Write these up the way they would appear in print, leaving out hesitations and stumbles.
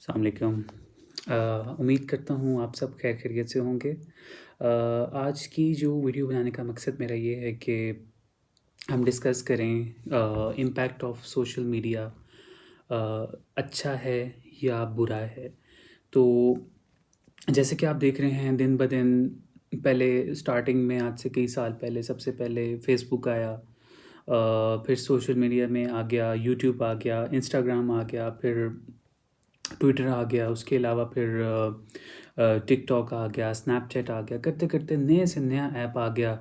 अस्सलाम वालेकुम। उम्मीद करता हूँ आप सब खैर खैरियत से होंगे। आज की जो वीडियो बनाने का मकसद मेरा ये है कि हम डिस्कस करें इम्पैक्ट ऑफ सोशल मीडिया अच्छा है या बुरा है। तो जैसे कि आप देख रहे हैं दिन ब दिन पहले स्टार्टिंग में आज से कई साल पहले सबसे पहले फ़ेसबुक आया, फिर सोशल मीडिया में आ गया, यूट्यूब आ गया, इंस्टाग्राम आ गया, फिर ट्विटर आ गया, उसके अलावा फिर टिकटॉक आ गया, स्नैपचैट आ गया, करते-करते नए से नया ऐप आ गया।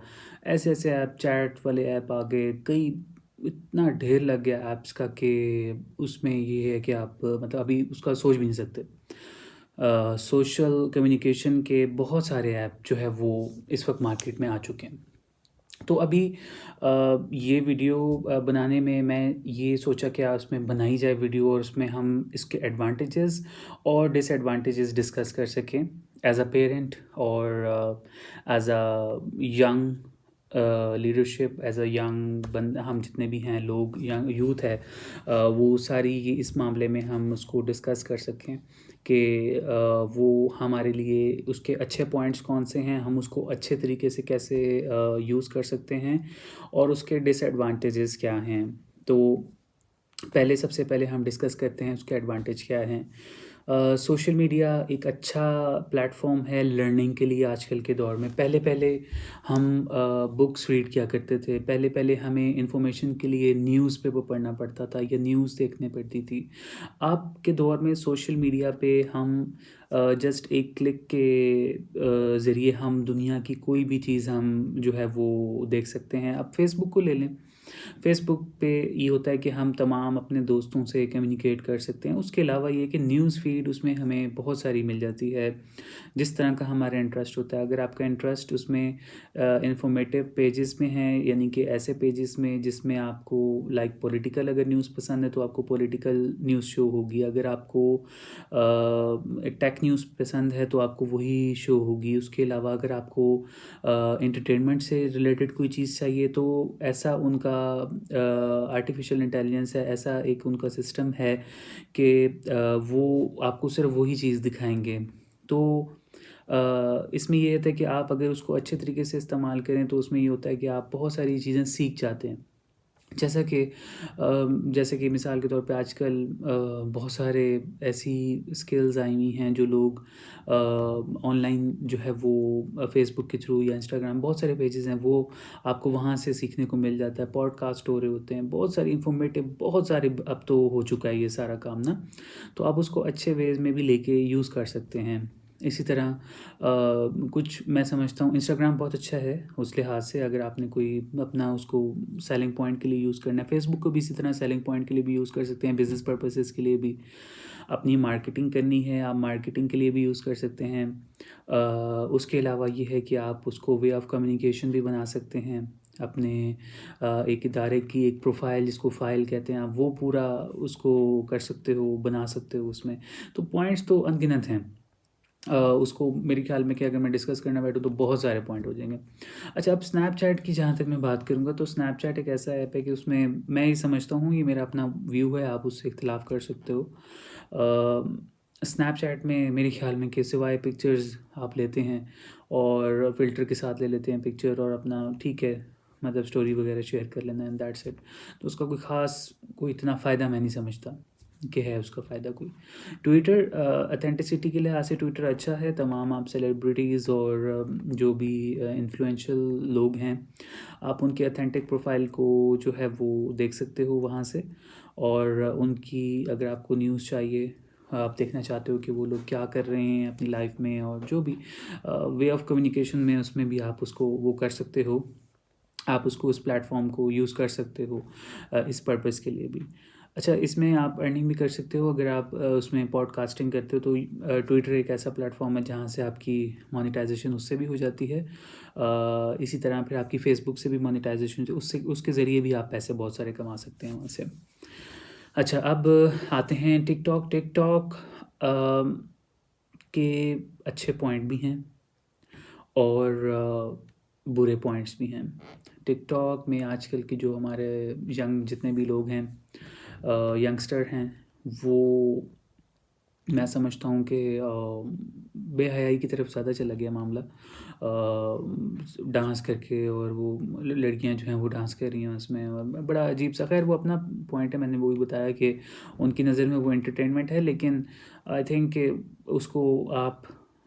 ऐसे-ऐसे ऐप चैट वाले ऐप आ गए, कई इतना ढेर लग गया ऐप्स का कि उसमें ये है कि आप मतलब अभी उसका सोच भी नहीं सकते। सोशल कम्युनिकेशन के बहुत सारे ऐप जो है वो इस वक़्त मार्केट में आ चुके हैं। तो अभी ये वीडियो बनाने में मैं ये सोचा कि उसमें बनाई जाए वीडियो और उसमें हम इसके एडवांटेजेस और डिसएडवांटेजेस डिस्कस कर सकें एज अ पेरेंट और as a young leadership as a young बंद हम जितने भी हैं लोग यंग यूथ है, वो सारी ये इस मामले में हम उसको डिस्कस कर सकें कि वो हमारे लिए उसके अच्छे पॉइंट्स कौन से हैं, हम उसको अच्छे तरीके से कैसे यूज़ कर सकते हैं और उसके डिसएडवांटेजेस क्या हैं। तो पहले सबसे पहले हम डिस्कस करते हैं उसके एडवांटेज क्या हैं। सोशल मीडिया एक अच्छा प्लेटफ़ॉर्म है लर्निंग के लिए आजकल के दौर में। पहले-पहले हम बुक्स रीड किया करते थे। पहले-पहले हमें इन्फॉर्मेशन के लिए न्यूज़पेपर पढ़ना पड़ता था या न्यूज़ देखनी पड़ती थी। अब के दौर में सोशल मीडिया पे हम जस्ट एक क्लिक के ज़रिए हम दुनिया की कोई भी चीज़ हम जो है वो देख सकते हैं। अब फ़ेसबुक को ले लें। फ़ेसबुक पे ये होता है कि हम तमाम अपने दोस्तों से कम्युनिकेट कर सकते हैं। उसके अलावा ये कि न्यूज़ फ़ीड उसमें हमें बहुत सारी मिल जाती है, जिस तरह का हमारा इंटरेस्ट होता है। अगर आपका इंटरेस्ट उसमें इन्फॉर्मेटिव पेजेस में है, यानी कि ऐसे पेजेस में जिसमें आपको लाइक पॉलिटिकल अगर न्यूज़ पसंद है तो आपको पॉलिटिकल न्यूज़ शो होगी। अगर आपको टेक न्यूज़ पसंद है तो आपको वही शो होगी। उसके अलावा अगर आपको एंटरटेनमेंट से रिलेटेड कोई चीज़ चाहिए तो ऐसा उनका आर्टिफ़िशियल इंटेलिजेंस है, ऐसा एक उनका सिस्टम है कि वो आपको सिर्फ़ वही चीज़ दिखाएँगे। तो इसमें ये होता है कि आप अगर उसको अच्छे तरीके से इस्तेमाल करें तो उसमें ये होता है कि आप बहुत सारी चीज़ें सीख जाते हैं। जैसा कि जैसे कि मिसाल के तौर पे आजकल बहुत सारे ऐसी स्किल्स आई हुई हैं जो लोग ऑनलाइन जो है वो फ़ेसबुक के थ्रू या इंस्टाग्राम बहुत सारे पेजेस हैं वो आपको वहाँ से सीखने को मिल जाता है। पॉडकास्ट हो रहे होते हैं, बहुत सारी इन्फॉर्मेटिव बहुत सारे अब तो हो चुका है ये सारा काम ना, तो आप उसको अच्छे वेज़ में भी लेके यूज़ कर सकते हैं। इसी तरह कुछ मैं समझता हूँ इंस्टाग्राम बहुत अच्छा है उस लिहाज से, अगर आपने कोई अपना उसको सेलिंग पॉइंट के लिए यूज़ करना है। फ़ेसबुक को भी इसी तरह सेलिंग पॉइंट के लिए भी यूज़ कर सकते हैं, बिज़नेस पर्पसेस के लिए भी। अपनी मार्केटिंग करनी है, आप मार्केटिंग के लिए भी यूज़ कर सकते हैं। उसके अलावा ये है कि आप उसको वे ऑफ़ कम्युनिकेशन भी बना सकते हैं। अपने एक इदारे की एक प्रोफ़ाइल जिसको फ़ाइल कहते हैं, आप वो पूरा उसको कर सकते हो, बना सकते हो उसमें। तो पॉइंट्स तो अनगिनत हैं। उसको मेरे ख़्याल में कि अगर मैं डिस्कस करना बैठूँ तो बहुत सारे पॉइंट हो जाएँगे। अच्छा, अब स्नैपचैट की जहाँ तक मैं बात करूँगा तो स्नैपचैट एक ऐसा ऐप है कि उसमें मैं ये समझता हूँ, ये मेरा अपना व्यू है, आप उससे इख्तिलाफ़ कर सकते हो। स्नैपचैट में मेरे ख़्याल में कि सिवाय पिक्चर्स आप लेते हैं और फ़िल्टर के साथ ले लेते हैं पिक्चर और अपना ठीक है, मतलब स्टोरी वग़ैरह शेयर कर लेना एंड दैट्स इट। तो उसका कोई ख़ास कोई इतना फ़ायदा मैं नहीं समझता कि है उसका फ़ायदा कोई। ट्विटर ऑथेंटिसिटी के लिहाज से ट्विटर अच्छा है, तमाम आप सेलिब्रिटीज़ और जो भी इन्फ्लुएंशियल लोग हैं, आप उनके ऑथेंटिक प्रोफाइल को जो है वो देख सकते हो वहाँ से, और उनकी अगर आपको न्यूज़ चाहिए, आप देखना चाहते हो कि वो लोग क्या कर रहे हैं अपनी लाइफ में और जो भी वे ऑफ कम्युनिकेशन में उसमें भी आप उसको वो कर सकते हो, आप उसको उस प्लेटफ़ॉर्म को यूज़ कर सकते हो इस पर्पज़ के लिए भी। अच्छा, इसमें आप अर्निंग भी कर सकते हो अगर आप उसमें पॉडकास्टिंग करते हो तो ट्विटर एक ऐसा प्लेटफ़ॉर्म है जहाँ से आपकी मोनेटाइज़ेशन उससे भी हो जाती है। इसी तरह फिर आपकी फ़ेसबुक से भी मोनेटाइज़ेशन जो उससे उसके ज़रिए भी आप पैसे बहुत सारे कमा सकते हैं वहाँ से। अच्छा, अब आते हैं टिकटॉक। टिकटॉक के अच्छे पॉइंट भी हैं और बुरे पॉइंट्स भी हैं। टिकटॉक में आजकल के जो हमारे यंग जितने भी लोग हैं, यंगस्टर हैं, वो मैं समझता हूँ कि बेहयाई की तरफ ज़्यादा चला गया मामला। डांस करके और वो लड़कियां जो हैं वो डांस कर रही हैं उसमें, और बड़ा अजीब सा, खैर वो अपना पॉइंट है, मैंने वही बताया कि उनकी नज़र में वो एंटरटेनमेंट है, लेकिन आई थिंक कि उसको आप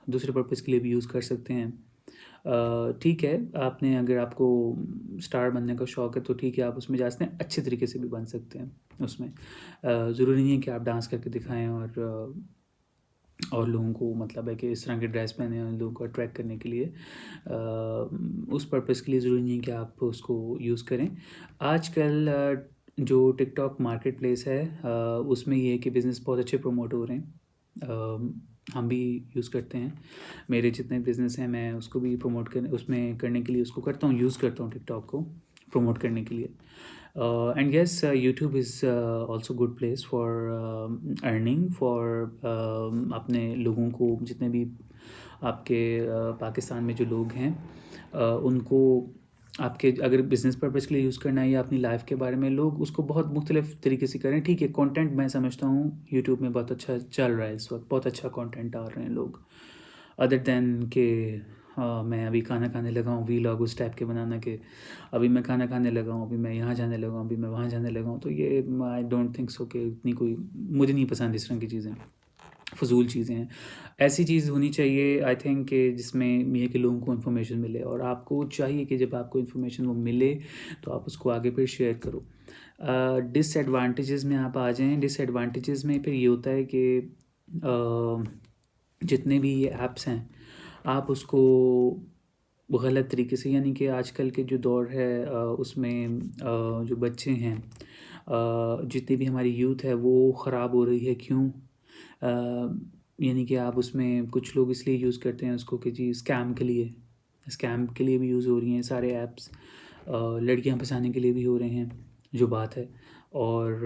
दूसरे पर्पज़ के लिए भी यूज़ कर सकते हैं। ठीक है, आपने अगर आपको स्टार बनने का शौक़ है तो ठीक है, आप उसमें जा सकते हैं, अच्छे तरीके से भी बन सकते हैं उसमें। ज़रूरी नहीं है कि आप डांस करके दिखाएँ और लोगों को, मतलब है कि इस तरह की ड्रेस पहने हैं लोगों को अट्रैक्ट करने के लिए। उस पर्पज़ के लिए ज़रूरी नहीं है कि आप उसको यूज़ करें। आजकल जो टिकटॉक मार्केट प्लेस है, उसमें ये है कि बिज़नेस बहुत अच्छे प्रमोट हो रहे हैं। हम भी यूज़ करते हैं। मेरे जितने बिज़नेस हैं मैं उसको भी प्रमोट करने, उसमें करने के लिए उसको करता हूँ, यूज़ करता हूँ टिकटॉक को प्रमोट करने के लिए। And yes, YouTube is also good place for earning for अपने लोगों को, जितने भी आपके पाकिस्तान में जो लोग हैं, उनको आपके अगर बिज़नेस पर्पज़ के लिए यूज़ करना है या अपनी लाइफ के बारे में, लोग उसको बहुत मुख्तलिफ़ तरीके से करें। ठीक है, कंटेंट मैं समझता हूँ यूट्यूब में बहुत अच्छा चल रहा है इस वक्त, बहुत अच्छा कंटेंट डाल रहे हैं लोग, अदर दैन कि मैं अभी खाना खाने लगा हूँ, वीलॉग उस टाइप के बनाना कि अभी मैं खाना खाने लगा हूँ, अभी मैं यहाँ जाने लगा हूँ, अभी मैं वहाँ जाने लगा हूँ, तो ये आई डोंट थिंक सो कि इतनी कोई, मुझे नहीं पसंद इस तरह की चीज़ें, फ़ुज़ूल चीज़ें हैं। ऐसी चीज़ होनी चाहिए आई थिंक कि जिसमें ये कि लोगों को इन्फॉर्मेशन मिले, और आपको चाहिए कि जब आपको इन्फॉर्मेशन वो मिले तो आप उसको आगे फिर शेयर करो। डिसएडवांटेजेस में आप आ जाएँ, डिसएडवांटेजेस में फिर ये होता है कि जितने भी ये ऐप्स हैं, आप उसको गलत तरीके से, यानी कि आजकल के जो दौर है उसमें जो बच्चे हैं, जितनी भी हमारी यूथ है वो ख़राब हो रही है, क्यों? यानी कि आप उसमें, कुछ लोग इसलिए यूज़ करते हैं उसको कि जी स्कैम के लिए भी यूज़ हो रही हैं सारे ऐप्स, लड़कियां फंसाने के लिए भी हो रहे हैं, जो बात है। और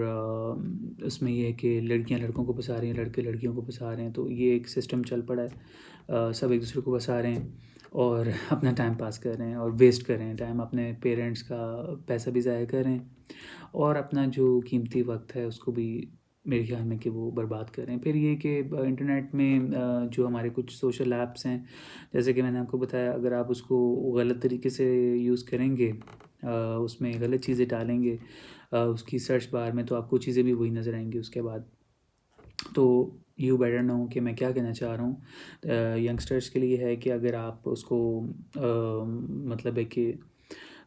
उसमें ये है कि लड़कियां लड़कों को फंसा रही हैं, लड़के लड़कियों को फंसा रहे हैं, तो ये एक सिस्टम चल पड़ा है। सब एक दूसरे को फंसा रहे हैं और अपना टाइम पास कर रहे हैं और वेस्ट कर रहे हैं टाइम, अपने पेरेंट्स का पैसा भी ज़ाया कर रहे हैं और अपना जो कीमती वक्त है उसको भी, मेरे ख्याल में कि वो बर्बाद कर रहे हैं। फिर ये कि इंटरनेट में जो हमारे कुछ सोशल ऐप्स हैं, जैसे कि मैंने आपको बताया, अगर आप उसको गलत तरीके से यूज़ करेंगे, उसमें गलत चीज़ें डालेंगे उसकी सर्च बार में, तो आपको चीज़ें भी वही नज़र आएंगी उसके बाद। तो यू बेटर नो कि मैं क्या कहना चाह रहा हूँ। यंगस्टर्स के लिए है कि अगर आप उसको मतलब है कि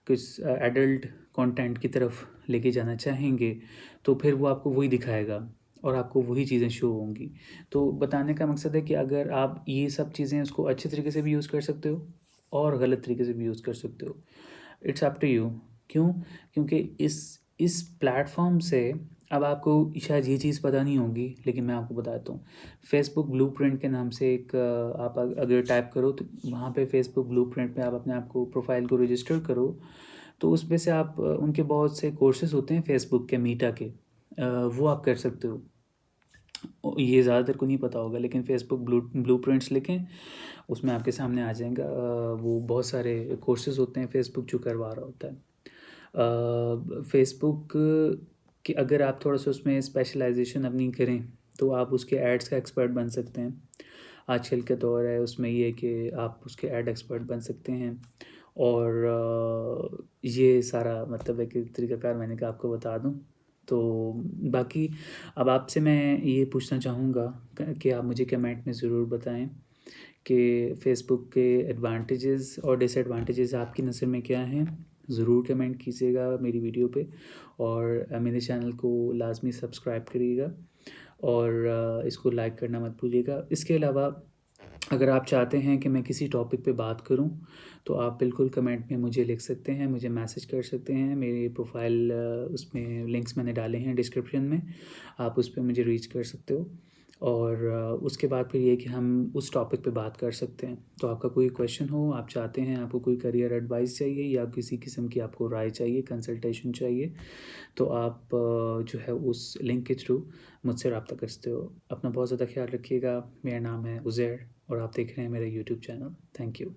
कुछ एडल्ट कंटेंट की तरफ लेके जाना चाहेंगे, तो फिर वो आपको वही दिखाएगा और आपको वही चीज़ें शो होंगी। तो बताने का मकसद है कि अगर आप ये सब चीज़ें उसको अच्छे तरीके से भी यूज़ कर सकते हो और गलत तरीके से भी यूज़ कर सकते हो। It's up to you. क्यों? क्योंकि इस प्लेटफ़ॉर्म से, अब आपको शायद ये चीज़ पता नहीं होगी, लेकिन मैं आपको बताता हूँ। फ़ेसबुक ब्लूप्रिंट के नाम से एक आप अगर टाइप करो तो वहाँ पे फ़ेसबुक ब्लूप्रिंट में आप अपने आप को, प्रोफ़ाइल को रजिस्टर करो, तो उसमें से आप उनके बहुत से कोर्सेज़ होते हैं फ़ेसबुक के, मीटा के, वो आप कर सकते हो। ये ज़्यादातर को नहीं पता होगा, लेकिन फ़ेसबुक ब्लूप्रिंट्स लिखें, उसमें आपके सामने आ जाएगा। वो बहुत सारे कोर्सेज़ होते हैं फ़ेसबुक जो करवा रहा होता है। फ़ेसबुक कि अगर आप थोड़ा-सा उसमें स्पेशलाइज़ेशन अपनी करें, तो आप उसके एड्स का एक्सपर्ट बन सकते हैं। आजकल का दौर है, उसमें ये है कि आप उसके एड एक्सपर्ट बन सकते हैं, और ये सारा मतलब है कि तरीक़ाकार मैंने कहा आपको बता दूँ। तो बाकी अब आपसे मैं ये पूछना चाहूँगा क कि आप मुझे कमेंट में ज़रूर बताएँ कि फ़ेसबुक के एडवांटेजेस और डिसएडवांटेजेस आपकी नज़र में क्या हैं? ज़रूर कमेंट कीजिएगा मेरी वीडियो पे, और मेरे चैनल को लाज़मी सब्सक्राइब करिएगा, और इसको लाइक करना मत भूलिएगा। इसके अलावा अगर आप चाहते हैं कि मैं किसी टॉपिक पे बात करूं, तो आप बिल्कुल कमेंट में मुझे लिख सकते हैं, मुझे मैसेज कर सकते हैं। मेरी प्रोफाइल उसमें लिंक्स मैंने डाले हैं डिस्क्रिप्शन में, आप उस पे मुझे रीच कर सकते हो, और उसके बाद फिर ये कि हम उस टॉपिक पे बात कर सकते हैं। तो आपका कोई क्वेश्चन हो, आप चाहते हैं, आपको कोई करियर एडवाइस चाहिए या किसी किस्म की आपको राय चाहिए, कंसल्टेशन चाहिए, तो आप जो है उस लिंक के थ्रू मुझसे रब्ता कर सकते हो। अपना बहुत ज़्यादा ख्याल रखिएगा। मेरा नाम है उज़ैर और आप देख रहे हैं मेरा यूट्यूब चैनल। Thank you.